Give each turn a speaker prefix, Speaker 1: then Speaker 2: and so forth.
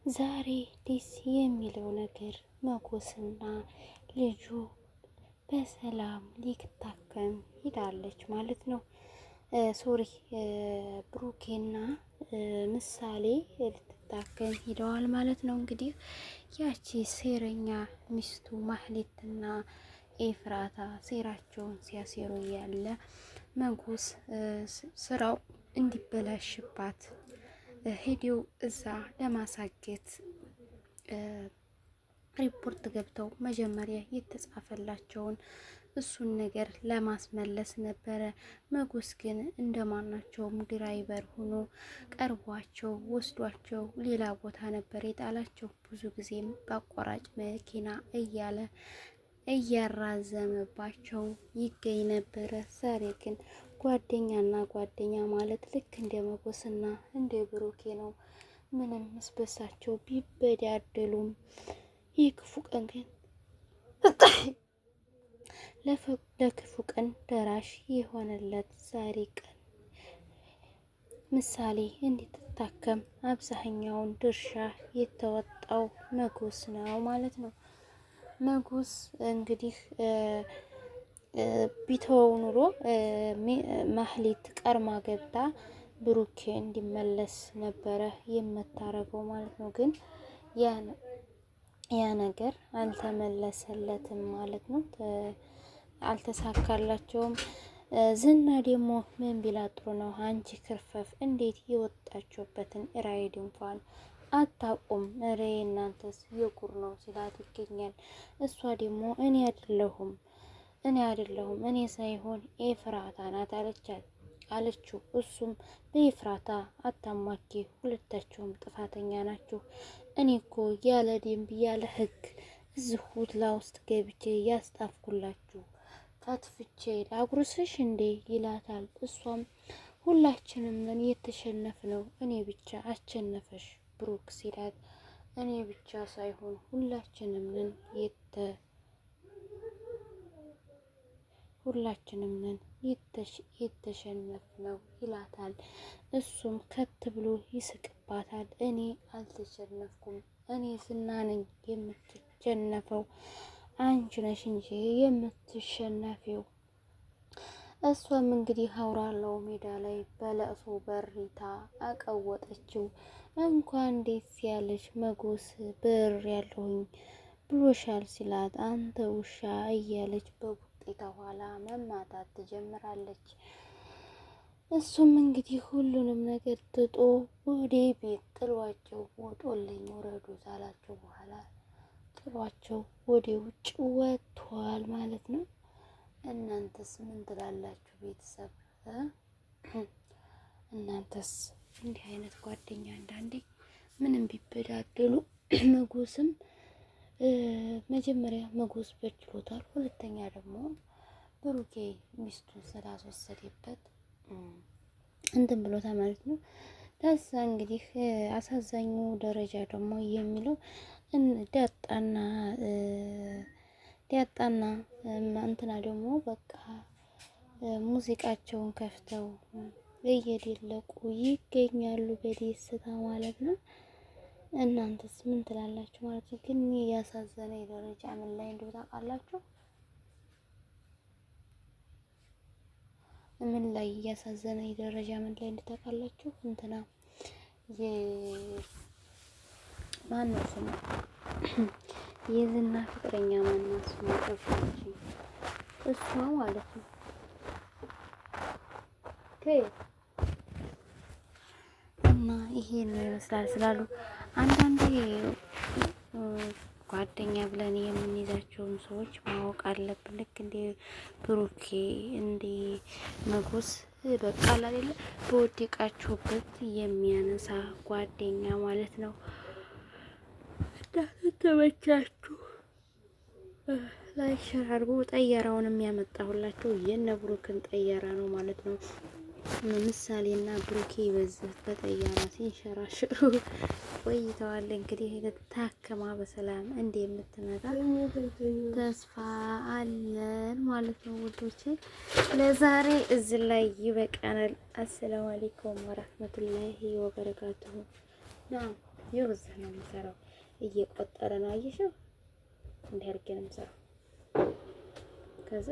Speaker 1: ዛሬ ደስ የሚለው ነገር መጎስና ልጁ በሰላም ሊታከም ሄዳለች ማለት ነው። ሶሪ ብሩኬና ምሳሌ ልትታከም ሄደዋል ማለት ነው። እንግዲህ ያቺ ሴረኛ ሚስቱ ማህሌትና ኤፍራታ ሴራቸውን ሲያሴሩ ያለ መጎስ ስራው እንዲበላሽባት ሄዲው እዛ ለማሳገት ሪፖርት ገብተው መጀመሪያ የተጻፈላቸውን እሱን ነገር ለማስመለስ ነበረ። መጎስ ግን እንደማናቸውም ድራይቨር ሆኖ ቀርቧቸው ወስዷቸው ሌላ ቦታ ነበር የጣላቸው። ብዙ ጊዜም በአቋራጭ መኪና እያለ እያራዘመባቸው ይገኝ ነበረ። ዛሬ ግን ጓደኛና ጓደኛ ማለት ልክ እንደ መጎስና እንደ ብሩኬ ነው። ምንም መስበሳቸው ቢበዳደሉም የክፉ ቀን ግን ለክፉ ቀን ደራሽ የሆነለት ዛሬ ቀን ምሳሌ እንድትታከም አብዛኛውን ድርሻ የተወጣው መጎስ ነው ማለት ነው። መጎስ እንግዲህ ቢተወው ኑሮ ማህሌት ቀርማ ገብታ ብሩኬ እንዲመለስ ነበረ የምታረገው ማለት ነው። ግን ያ ነገር አልተመለሰለትም ማለት ነው። አልተሳካላቸውም። ዝና ደግሞ ምን ቢላ ጥሩ ነው? አንቺ ክርፈፍ እንዴት የወጣችሁበትን ራይድ እንኳን አታቁም? እረ እናንተስ የጉር ነው ሲላት ይገኛል። እሷ ደግሞ እኔ አይደለሁም እኔ ሳይሆን ኤፍራታ ናት አለችው። እሱም በኤፍራታ አታማኪ፣ ሁለታችሁም ጥፋተኛ ናችሁ። እኔ እኮ ያለ ደንብ ያለ ሕግ እዚህ ሁትላ ውስጥ ገብቼ ያስጣፍኩላችሁ ታትፍቼ ላጉርስሽ እንዴ ይላታል። እሷም ሁላችንም ነን የተሸነፍነው፣ እኔ ብቻ አሸነፈሽ ብሩክ ሲላት፣ እኔ ብቻ ሳይሆን ሁላችንም ነን የተሸነፍነው ይላታል። እሱም ከት ብሎ ይስቅባታል። እኔ አልተሸነፍኩም፣ እኔ ዝና ነኝ የምትሸነፈው፣ አንቺ ነሽ እንጂ የምትሸነፊው። እሷም እንግዲህ አውራለው ሜዳ ላይ በለቅሶ በሪታ አቀወጠችው። እንኳን ደስ ያለሽ መጎስ ብር ያለሁኝ ብሎሻል ሲላት፣ አንተ ውሻ እያለች በቡጤታ ኋላ መማታት ትጀምራለች። እሱም እንግዲህ ሁሉንም ነገር ትጦ ወደ ቤት ጥሏቸው ወጦልኝ ወረዱ ካላቸው በኋላ ጥሏቸው ወደ ውጭ ወጥቷል ማለት ነው። እናንተስ ምን ትላላችሁ ቤተሰብ? እናንተስ እንዲህ አይነት ጓደኛ አንዳንዴ ምንም ቢበዳደሉ መጎስም መጀመሪያ መጎስ በድሎታል። ሁለተኛ ደግሞ ብሩኬ ሚስቱን ስላስወሰደበት እንትን ብሎታ ማለት ነው። ታሳ እንግዲህ አሳዛኙ ደረጃ ደግሞ የሚለው ዳጣና እንትና ደግሞ በቃ ሙዚቃቸውን ከፍተው እየደለቁ ይገኛሉ በደስታ ማለት ነው። እናንተስ ምን ትላላችሁ ማለት ነው? ግን ያሳዘነኝ ደረጃ ምን ላይ እንደው ታውቃላችሁ? ምን ላይ ያሳዘነኝ ደረጃ ምን ላይ እንደታውቃላችሁ? እንትና ማነው ስሙ? የዝና ፍቅረኛ ማነው ስሙ? ጠፋች እሷ ማለት ነው። እና ይሄ ነው ይመስላል ስላሉ አንዳንዴ ጓደኛ ብለን የምንይዛቸውን ሰዎች ማወቅ አለብን። ልክ እንደ ብሩኬ እንደ መጎስ በቃ አይደለ በወደቃችሁበት የሚያነሳ ጓደኛ ማለት ነው። ተመቻችሁ ላይክ ሼር አድርጉ። ጠየራውን የሚያመጣሁላችሁ የነ ብሩክን ጠየራ ነው ማለት ነው። ምሳሌና ብሩኬ በዘት በጠያራ ሲንሸራሽሩ ቆይተዋል። እንግዲህ ታከማ በሰላም እንደምትመጣ ተስፋ አለን ማለት ነው ውዶቼ። ለዛሬ እዚህ ላይ ይበቃናል። አሰላሙ አለይኩም ወራህመቱላሂ ወበረካቱሁ። ይኸው እዛ ነው የምሰራው። እየቆጠረ ነው አየሽው? እንዲህ አድርጌ ነው የምሰራው። ከዛ